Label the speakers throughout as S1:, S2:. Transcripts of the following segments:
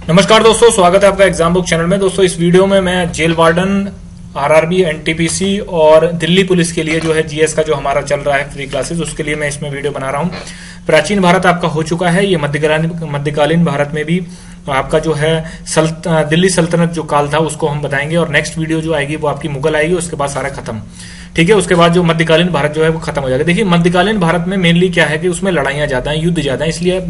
S1: नमस्कार दोस्तों, स्वागत है आपका एग्जाम बुक चैनल में। दोस्तों इस वीडियो में मैं जेल वार्डन, आरआरबी, एनटीपीसी और दिल्ली पुलिस के लिए जो है जीएस का जो हमारा चल रहा है फ्री क्लासेस, उसके लिए मैं इसमें वीडियो बना रहा हूं। प्राचीन भारत आपका हो चुका है, ये मध्यकालीन भारत में भी आपका जो है दिल्ली सल्तनत जो काल था उसको हम बताएंगे, और नेक्स्ट वीडियो जो आएगी वो आपकी मुगल आएगी, उसके बाद सारा खत्म। ठीक है, उसके बाद जो मध्यकालीन भारत जो है वो खत्म हो जाएगा। देखिए मध्यकालीन भारत में मेनली क्या है कि उसमें लड़ाइयां ज्यादा हैं, युद्ध ज्यादा है, इसलिए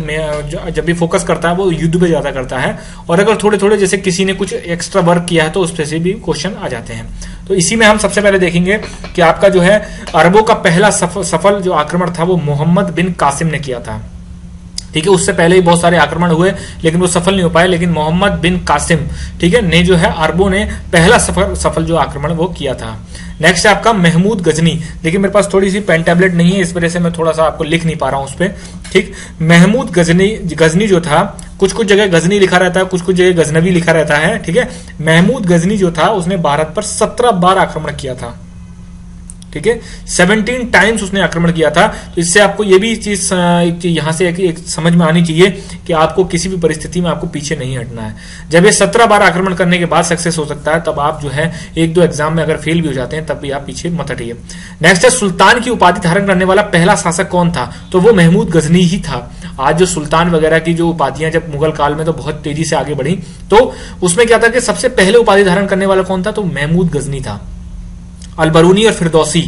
S1: जब भी फोकस करता है वो युद्ध पे ज्यादा करता है। और अगर थोड़े थोड़े जैसे किसी ने कुछ एक्स्ट्रा वर्क किया है तो उस पर से भी क्वेश्चन आ जाते हैं। तो इसी में हम सबसे पहले देखेंगे कि आपका जो है अरबों का पहला सफल जो आक्रमण था वो मोहम्मद बिन कासिम ने किया था। ठीक है, उससे पहले ही बहुत सारे आक्रमण हुए लेकिन वो सफल नहीं हो पाए, लेकिन मोहम्मद बिन कासिम ठीक है ने जो है अरबों ने पहला सफल जो आक्रमण वो किया था। नेक्स्ट है आपका महमूद गजनी। देखिए मेरे पास थोड़ी सी पेन टैबलेट नहीं है, इस वजह से मैं थोड़ा सा आपको लिख नहीं पा रहा हूं उस पर। ठीक, महमूद गजनी जो था, कुछ जगह गजनी लिखा रहता है, कुछ जगह गजनवी लिखा रहता है। ठीक है, महमूद गजनी जो था उसने भारत पर 17 बार आक्रमण किया था। ठीक है, 17 टाइम्स उसने आक्रमण किया था। तो इससे आपको ये भी चीज यहां से एक समझ में आनी चाहिए कि आपको किसी भी परिस्थिति में आपको पीछे नहीं हटना है। जब ये 17 बार आक्रमण करने के बाद सक्सेस हो सकता है, तब आप जो है एक दो एग्जाम में अगर फेल भी हो जाते हैं तब भी आप पीछे मत हटिए। नेक्स्ट है सुल्तान की उपाधि धारण करने वाला पहला शासक कौन था? तो वो महमूद गजनी ही था। आज जो सुल्तान वगैरह की जो उपाधियां जब मुगल काल में तो बहुत तेजी से आगे बढ़ी, तो उसमें क्या था कि सबसे पहले उपाधि धारण करने वाला कौन था? तो महमूद गजनी था। अलबरूनी और फिरदौसी,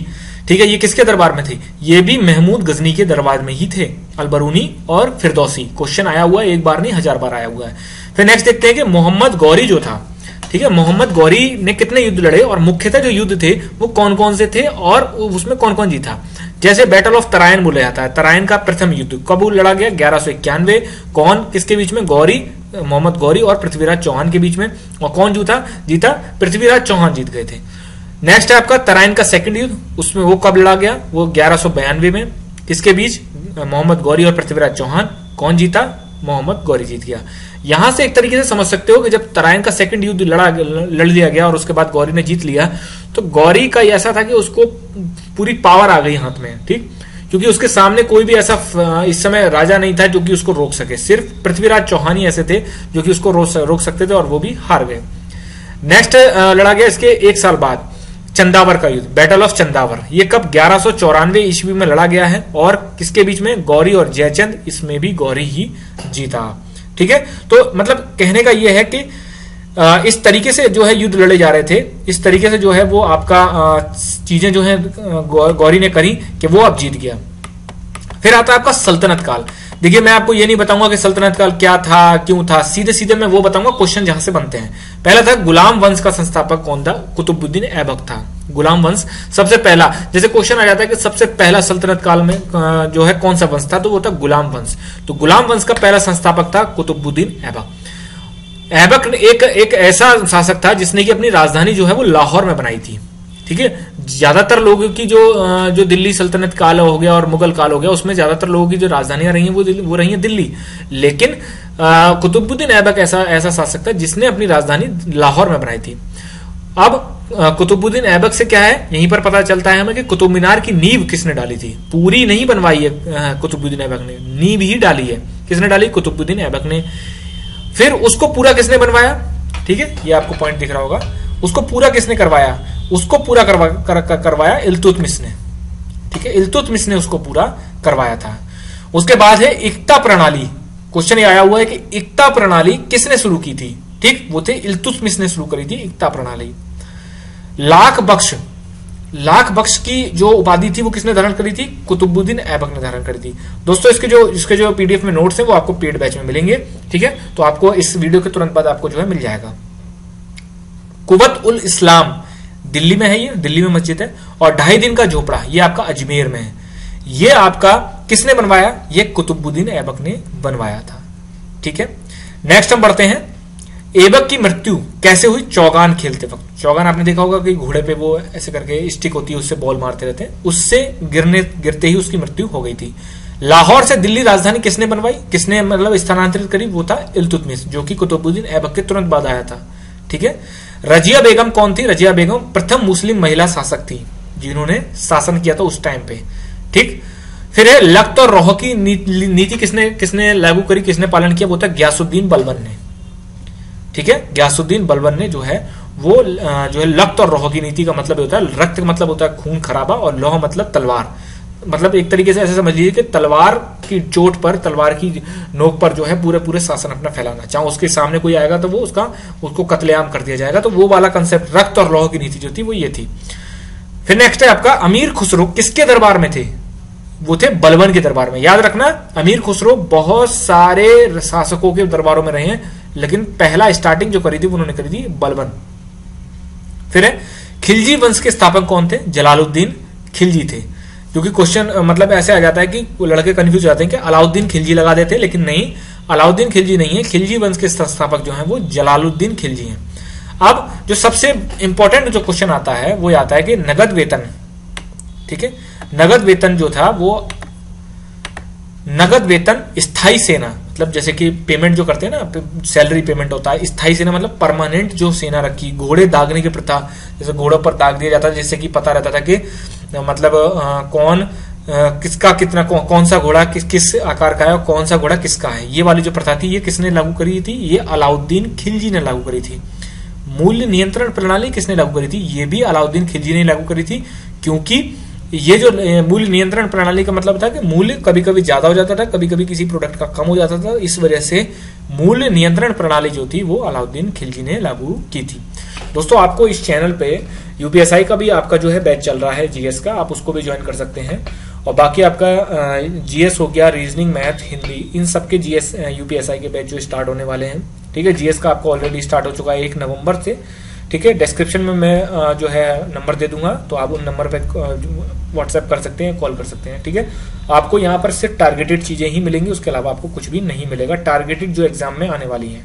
S1: ठीक है, ये किसके दरबार में थे? ये भी महमूद गजनी के दरबार में ही थे, अलबरूनी और फिरदौसी। क्वेश्चन आया हुआ है, एक बार नहीं 1000 बार आया हुआ है। फिर नेक्स्ट देखते हैं कि मोहम्मद गौरी जो था, ठीक है, मोहम्मद गौरी ने कितने युद्ध लड़े और मुख्यतः जो युद्ध थे वो कौन कौन से थे और उसमें कौन कौन जीता? जैसे बैटल ऑफ तराइन बोला जाता है, तराइन का प्रथम युद्ध कब लड़ा गया? 1191। कौन किसके बीच में? गौरी, मोहम्मद गौरी और पृथ्वीराज चौहान के बीच में। और कौन जीता? पृथ्वीराज चौहान जीत गए थे। नेक्स्ट है आपका तराइन का सेकंड युद्ध, उसमें वो कब लड़ा गया? वो 1192 में। किसके बीच? मोहम्मद गौरी और पृथ्वीराज चौहान। कौन जीता? मोहम्मद गौरी जीत गया। यहां से एक तरीके से समझ सकते हो कि जब तराइन का सेकंड युद्ध लड़ लिया गया और उसके बाद गौरी ने जीत लिया, तो गौरी का ऐसा था कि उसको पूरी पावर आ गई हाथ में। ठीक, क्योंकि उसके सामने कोई भी ऐसा इस समय राजा नहीं था जो कि उसको रोक सके, सिर्फ पृथ्वीराज चौहान ही ऐसे थे जो कि उसको रोक सकते थे, और वो भी हार गए। नेक्स्ट लड़ा गया इसके एक साल बाद चंदावर का युद्ध, बैटल ऑफ चंदावर। ये कब? 1194 ईस्वी में लड़ा गया है। और किसके बीच में? गौरी और जयचंद। इसमें भी गौरी ही जीता। ठीक है, तो मतलब कहने का यह है कि इस तरीके से जो है युद्ध लड़े जा रहे थे, इस तरीके से जो है वो आपका चीजें जो है गौरी ने करी कि वो अब जीत गया। फिर आता है आपका सल्तनत काल। देखिए मैं आपको ये नहीं बताऊंगा कि सल्तनत काल क्या था, क्यों था, सीधे सीधे मैं वो बताऊंगा क्वेश्चन जहां से बनते हैं। पहला था गुलाम वंश का संस्थापक कौन था? कुतुबुद्दीन ऐबक था। गुलाम वंश सबसे पहला, जैसे क्वेश्चन आ जाता है कि सबसे पहला सल्तनत काल में जो है कौन सा वंश था, तो वो था गुलाम वंश। तो गुलाम वंश का पहला संस्थापक था कुतुबुद्दीन ऐबक। ऐबक एक ऐसा शासक था जिसने की अपनी राजधानी जो है वो लाहौर में बनाई थी। ठीक है, ज्यादातर लोगों की जो दिल्ली सल्तनत काल हो गया और मुगल काल हो गया, उसमें ज्यादातर लोगों की जो राजधानियां रही हैं वो रही हैं दिल्ली। लेकिन कुतुबुद्दीन ऐबक ऐसा शासक था जिसने अपनी राजधानी लाहौर में बनाई थी। अब कुतुबुद्दीन ऐबक से क्या है, यहीं पर पता चलता है हमें कि कुतुब मीनार की नींव किसने डाली थी। पूरी नहीं बनवाई है कुतुबुद्दीन ऐबक ने, नींव ही डाली है। किसने डाली? कुतुबुद्दीन ऐबक ने। फिर उसको पूरा किसने बनवाया? ठीक है, ये आपको पॉइंट दिख रहा होगा। उसको पूरा किसने करवाया? उसको पूरा करवाया इल्तुतमिश ने। ठीक है, इल्तुतमिश ने उसको पूरा करवाया था। उसके बाद है इक्ता प्रणाली। क्वेश्चन ये आया हुआ है कि इक्ता प्रणाली किसने शुरू की थी? ठीक, वो थे इल्तुतमिश ने शुरू करी थी इक्ता प्रणाली। लाख बख्श की जो उपाधि थी वो किसने धारण करी थी? कुतुबुद्दीन ऐबक ने धारण करी थी। दोस्तों इसके जो पीडीएफ में नोट्स हैं वो आपको पेड बैच में मिलेंगे। ठीक है, तो आपको इस वीडियो के तुरंत बाद आपको जो है मिल जाएगा। कुवत उल इस्लाम दिल्ली में है, ये दिल्ली में मस्जिद है। और 2.5 दिन का झोपड़ा ये आपका अजमेर में है। ये आपका किसने बनवाया? ये कुतुबुद्दीन ऐबक ने बनवाया था। ठीक है, नेक्स्ट हम बढ़ते हैं। ऐबक की मृत्यु कैसे हुई? चौगान खेलते वक्त। चौगान आपने देखा होगा कि घोड़े पे वो ऐसे करके स्टिक होती है, उससे बॉल मारते रहते हैं, उससे गिरते ही उसकी मृत्यु हो गई थी। लाहौर से दिल्ली राजधानी किसने बनवाई, किसने मतलब स्थानांतरित करी? वो था इल्तुतमिश, जो कि कुतुबुद्दीन ऐबक के तुरंत बाद आया था। ठीक है, रजिया बेगम कौन थी? रजिया बेगम प्रथम मुस्लिम महिला शासक थी जिन्होंने शासन किया था उस टाइम पे। ठीक, फिर है लख्त और रोह की नीति किसने लागू करी, किसने पालन किया? वो था गयासुद्दीन बलबन ने। ठीक है। गयासुद्दीन बलबन ने जो है वो जो है लख्त और लौह की नीति का मतलब होता है, रक्त का मतलब होता है खून खराबा, और लौह मतलब तलवार, मतलब एक तरीके से ऐसे समझ लीजिए कि तलवार की चोट पर, तलवार की नोक पर जो है पूरे पूरे शासन अपना फैलाना, चाहे उसके सामने कोई आएगा तो वो उसको कत्लेआम कर दिया जाएगा। तो वो वाला कंसेप्ट रक्त और लौह की नीति जो थी वो ये थी। फिर नेक्स्ट है आपका अमीर खुसरो किसके दरबार में थे? वो थे बलबन के दरबार में। याद रखना अमीर खुसरो बहुत सारे शासकों के दरबारों में रहे हैं, लेकिन पहला स्टार्टिंग जो करी थी उन्होंने करी थी बलबन। फिर है खिलजी वंश के स्थापक कौन थे? जलालुद्दीन खिलजी थे। क्योंकि क्वेश्चन मतलब ऐसे आ जाता है कि लड़के कंफ्यूज हो जाते हैं कि अलाउद्दीन खिलजी लगा देते, लेकिन नहीं, अलाउद्दीन खिलजी नहीं है, खिलजी वंश के संस्थापक जो हैं वो जलालुद्दीन खिलजी हैं। अब जो सबसे इंपॉर्टेंट जो क्वेश्चन आता है वो आता है कि नगद वेतन, ठीक है, नगद वेतन जो था वो नगद वेतन स्थायी सेना, मतलब जैसे कि पेमेंट जो करते हैं ना, सैलरी पेमेंट होता है, स्थायी सेना मतलब परमानेंट जो सेना रखी, घोड़े दागने की प्रथा, जैसे घोड़ों पर दाग दिया जाता है, जिससे कि पता रहता था कि मतलब कौन किसका कितना कौन सा घोड़ा किस आकार का है और कौन सा घोड़ा किसका है, ये वाली जो प्रथा थी ये किसने लागू करी थी? ये अलाउद्दीन खिलजी ने लागू करी थी। मूल्य नियंत्रण प्रणाली किसने लागू करी थी? ये भी अलाउद्दीन खिलजी ने लागू करी थी, क्योंकि ये जो मूल्य नियंत्रण प्रणाली का मतलब था कि मूल्य कभी कभी ज्यादा हो जाता था, कभी कभी किसी प्रोडक्ट का कम हो जाता था, इस वजह से मूल्य नियंत्रण प्रणाली जो थी वो अलाउद्दीन खिलजी ने लागू की थी। दोस्तों आपको इस चैनल पे यूपीएसआई का भी आपका जो है बैच चल रहा है जीएस का, आप उसको भी ज्वाइन कर सकते हैं। और बाकी आपका जीएस हो गया, रीजनिंग, मैथ, हिंदी, इन सबके जीएस यूपीएसआई के बैच जो स्टार्ट होने वाले हैं, ठीक है। जीएस का आपको ऑलरेडी स्टार्ट हो चुका है 1 नवंबर से, ठीक है। डिस्क्रिप्शन में मैं जो है नंबर दे दूंगा, तो आप उन नंबर पे व्हाट्सएप कर सकते हैं, कॉल कर सकते हैं, ठीक है। आपको यहाँ पर सिर्फ टारगेटेड चीजें ही मिलेंगी, उसके अलावा आपको कुछ भी नहीं मिलेगा, टारगेटेड जो एग्जाम में आने वाली है,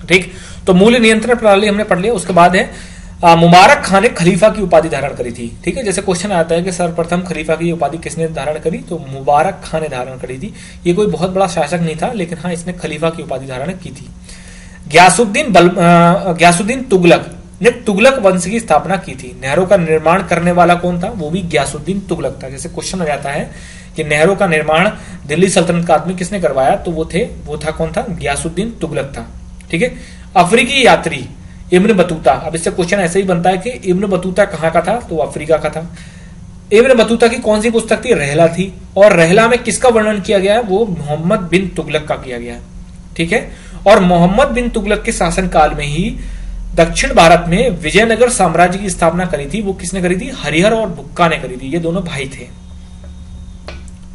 S1: ठीक। तो मूल्य नियंत्रण प्रणाली हमने पढ़ लिया। उसके बाद है मुबारक खान ने खलीफा की उपाधि धारण करी थी, ठीक है। जैसे क्वेश्चन आता है कि सर्वप्रथम खलीफा की उपाधि किसने धारण करी, तो मुबारक खान ने धारण करी थी। ये कोई बहुत बड़ा शासक नहीं था, लेकिन हाँ इसने खलीफा की उपाधि धारण की थी। गयासुद्दीन तुगलक ने तुगलक वंश की स्थापना की थी। नहरों का निर्माण करने वाला कौन था? वो भी गयासुद्दीन तुगलक था। जैसे क्वेश्चन आ जाता है कि नहरों का निर्माण दिल्ली सल्तनत काल में किसने करवाया, तो वो था कौन था? गयासुद्दीन तुगलक था, ठीक है। अफ्रीकी यात्री इब्न बतूता, अब इससे क्वेश्चन ऐसे ही बनता है कि इब्न बतूता कहाँ का था, तो वो अफ्रीका का था। इब्न बतूता की कौन सी पुस्तक थी? रहला थी। और रहला में किसका वर्णन किया गया है? वो मोहम्मद बिन तुगलक का किया गया है, ठीक है। और मोहम्मद बिन तुगलक के शासन काल में ही दक्षिण भारत में विजयनगर साम्राज्य की स्थापना करी थी। वो किसने करी थी? हरिहर और बुक्का ने करी थी, ये दोनों भाई थे।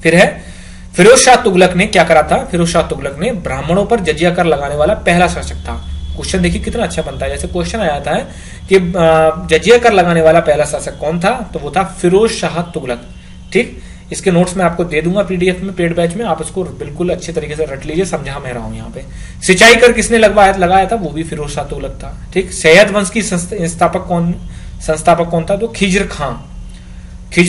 S1: फिर है फिरोज शाह तुगलक ने क्या करा था? फिरोज शाह तुगलक ने ब्राह्मणों पर जजिया कर लगाने वाला पहला शासक था। क्वेश्चन देखिए कितना अच्छा बनता है। जैसे क्वेश्चन आया था कि जजिया कर लगाने वाला पहला शासक कौन था, तो वो था फिरोज शाह तुगलक, ठीक। इसके नोट्स में आपको दे दूंगा पीडीएफ में, पेड बैच में, आप इसको बिल्कुल अच्छे तरीके से रट लीजिए, समझा मैं रहा हूं यहाँ पे। सिंचाई कर किसने लगाया था? वो भी फिरोज शाह तुगलक था, ठीक। सैयद वंश की संस्थापक कौन था? तो खिजर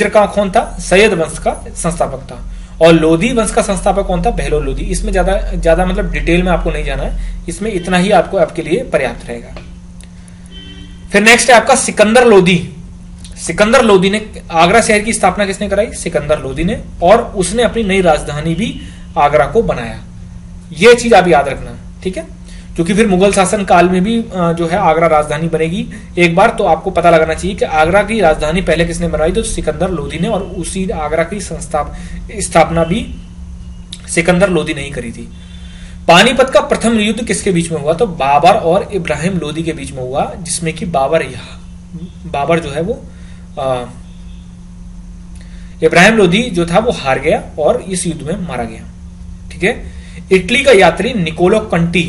S1: खां कौन था? सैयद वंश का संस्थापक था। और लोधी वंश का संस्थापक कौन था? बहलोल लोधी। इसमें ज्यादा मतलब डिटेल में आपको नहीं जाना है, इसमें इतना ही आपको आपके लिए पर्याप्त रहेगा। फिर नेक्स्ट है आपका सिकंदर लोधी। सिकंदर लोधी ने आगरा शहर की स्थापना किसने कराई? सिकंदर लोधी ने। और उसने अपनी नई राजधानी भी आगरा को बनाया। यह चीज आप याद रखना, ठीक है, क्योंकि फिर मुगल शासन काल में भी जो है आगरा राजधानी बनेगी एक बार, तो आपको पता लगाना चाहिए कि आगरा की राजधानी पहले किसने बनाई, तो सिकंदर लोधी ने। और उसी आगरा की स्थापना भी सिकंदर लोधी ने ही करी थी। पानीपत का प्रथम युद्ध किसके बीच में हुआ? तो बाबर और इब्राहिम लोधी के बीच में हुआ, जिसमें कि बाबर जो है वो इब्राहिम लोधी जो था वो हार गया और इस युद्ध में मारा गया, ठीक है। इटली का यात्री निकोलो कंटी,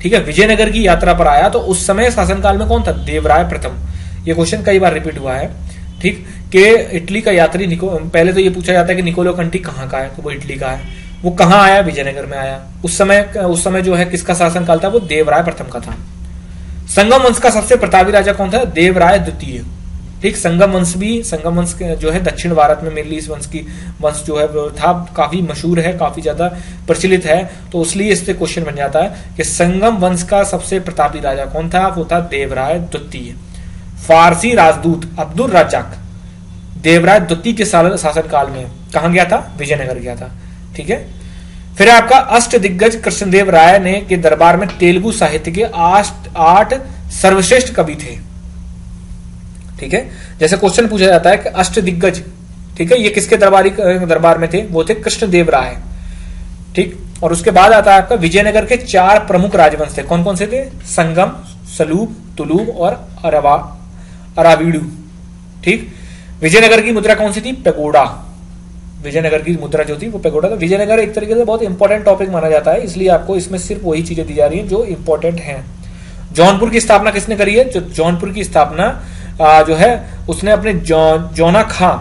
S1: ठीक है, विजयनगर की यात्रा पर आया, तो उस समय शासनकाल में कौन था? देवराय प्रथम। ये क्वेश्चन कई बार रिपीट हुआ है, ठीक, कि इटली का यात्री पहले तो ये पूछा जाता है कि निकोलो कंटी कहाँ का है, तो वो इटली का है। वो कहाँ आया? विजयनगर में आया। उस समय जो है किसका शासनकाल था? वो देवराय प्रथम का था। संगम वंश का सबसे प्रतापी राजा कौन था? देवराय द्वितीय, ठीक। संगम वंश जो है दक्षिण भारत में मिडल ईस्ट वंश जो है था, काफी मशहूर है, काफी ज्यादा प्रचलित है, तो इसलिए इससे क्वेश्चन बन जाता है कि संगम वंश का सबसे प्रतापी राजा कौन था? वो था देवराय द्वितीय। फारसी राजदूत अब्दुल रज्जाक देवराय द्वितीय के शासनकाल में कहां गया था? विजयनगर गया था, ठीक है। फिर आपका अष्ट दिग्गज कृष्णदेव राय ने के दरबार में तेलुगु साहित्य के 8 सर्वश्रेष्ठ कवि थे। ठीक है, जैसे क्वेश्चन पूछा जाता है कि अष्ट दिग्गज, ठीक है, ये किसके दरबार में थे? वो थे कृष्णदेव राय। ठीक, और उसके बाद आता है आपका विजयनगर के 4 प्रमुख राजवंश थे। कौन कौन से थे? संगम, सलूब, तुलूब और अराविडू। ठीक, विजयनगर की मुद्रा कौन सी थी? पैगोडा। विजयनगर की मुद्रा जो थी वो पैगोडा था। विजयनगर एक तरीके से बहुत इंपॉर्टेंट टॉपिक माना जाता है, इसलिए आपको इसमें सिर्फ वही चीजें दी जा रही हैं जो इंपॉर्टेंट हैं। जौनपुर की स्थापना किसने करी है? जो जौनपुर की स्थापना जो है उसने अपने जौना खां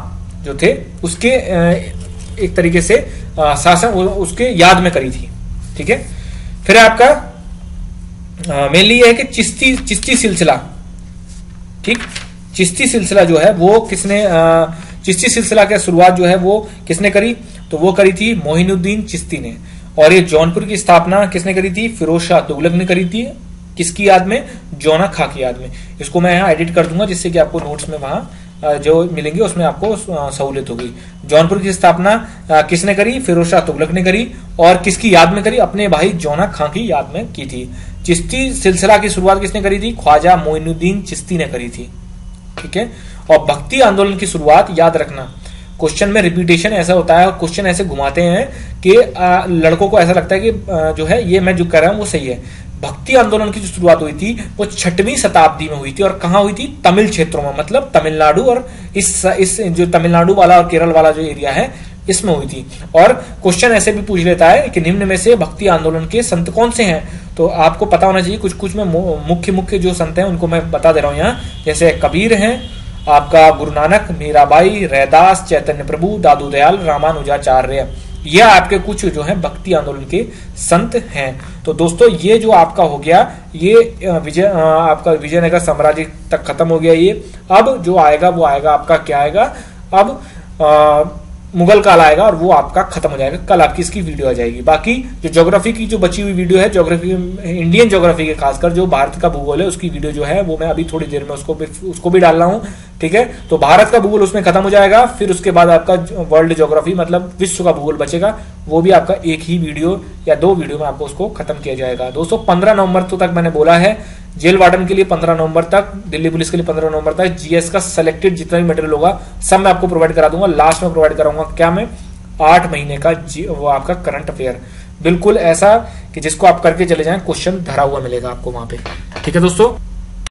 S1: जो थे उसके एक तरीके से शासन उसके याद में करी थी। ठीक है, फिर आपका मेनली यह है कि चिश्ती सिलसिला। ठीक, चिश्ती सिलसिला जो है वो किसने चिश्ती सिलसिला की शुरुआत जो है वो किसने करी? तो वो करी थी मोइनुद्दीन चिश्ती ने। और ये जौनपुर की स्थापना किसने करी थी? फिरोज शाह तुगलक ने करी थी। किसकी याद में? जौना खां की याद में। इसको मैं यहाँ एडिट कर दूंगा जिससे कि आपको नोट्स में वहां जो मिलेंगे उसमें आपको सहूलियत होगी। जौनपुर की स्थापना किसने करी? फिरोज शाह तुगलक ने करी। और किसकी याद में करी? अपने भाई जौना खां की याद में की थी। चिश्ती सिलसिला की शुरुआत किसने करी थी? ख्वाजा मोइनुद्दीन चिश्ती ने करी थी। ठीक है, और भक्ति आंदोलन की शुरुआत, याद रखना क्वेश्चन में रिपीटेशन ऐसा होता है और क्वेश्चन ऐसे घुमाते हैं कि लड़कों को ऐसा लगता है कि जो है ये मैं जो कर रहा हूं वो सही है। भक्ति आंदोलन की जो शुरुआत हुई थी वो 6वीं शताब्दी में हुई थी। और कहां हुई थी? तमिल क्षेत्रों में, मतलब तमिलनाडु और इस जो तमिलनाडु वाला और केरल वाला जो एरिया है इसमें हुई थी। और क्वेश्चन ऐसे भी पूछ लेता है कि निम्न में से भक्ति आंदोलन के संत कौन से हैं? तो आपको पता होना चाहिए। कुछ में मुख्य जो संत हैं उनको मैं बता दे रहा हूं यहाँ, जैसे कबीर हैं, आपका गुरु नानक, मीराबाई, रैदास, चैतन्य प्रभु, दादू दयाल, रामानुजाचार्य। ये आपके कुछ जो है भक्ति आंदोलन के संत हैं। तो दोस्तों ये जो आपका हो गया ये आपका विजयनगर साम्राज्य तक खत्म हो गया। ये अब जो आएगा वो आएगा आपका क्या आएगा? अब मुगल काल आएगा और वो आपका खत्म हो जाएगा। कल आपकी इसकी वीडियो आ जाएगी। बाकी जो ज्योग्राफी की जो बची हुई वीडियो है, ज्योग्राफी इंडियन ज्योग्राफी के खासकर जो भारत का भूगोल है उसकी वीडियो जो है वो मैं अभी थोड़ी देर में उसको भी डाल रहा हूं। ठीक है, तो भारत का भूगोल उसमें खत्म हो जाएगा। फिर उसके बाद आपका वर्ल्ड ज्योग्राफी मतलब विश्व का भूगोल बचेगा, वो भी आपका एक ही वीडियो या 2 वीडियो में आपको उसको खत्म किया जाएगा। दोस्तों 15 नवंबर तक मैंने बोला है, जेल वार्डन के लिए 15 नवंबर तक, दिल्ली पुलिस के लिए 15 नवंबर तक जीएस का सिलेक्टेड जितना भी मटेरियल होगा सब मैं आपको प्रोवाइड करा दूंगा। लास्ट में प्रोवाइड कराऊंगा क्या मैं? 8 महीने का वो आपका करंट अफेयर, बिल्कुल ऐसा कि जिसको आप करके चले जाएं, क्वेश्चन धरा हुआ मिलेगा आपको वहां पे। ठीक है दोस्तों।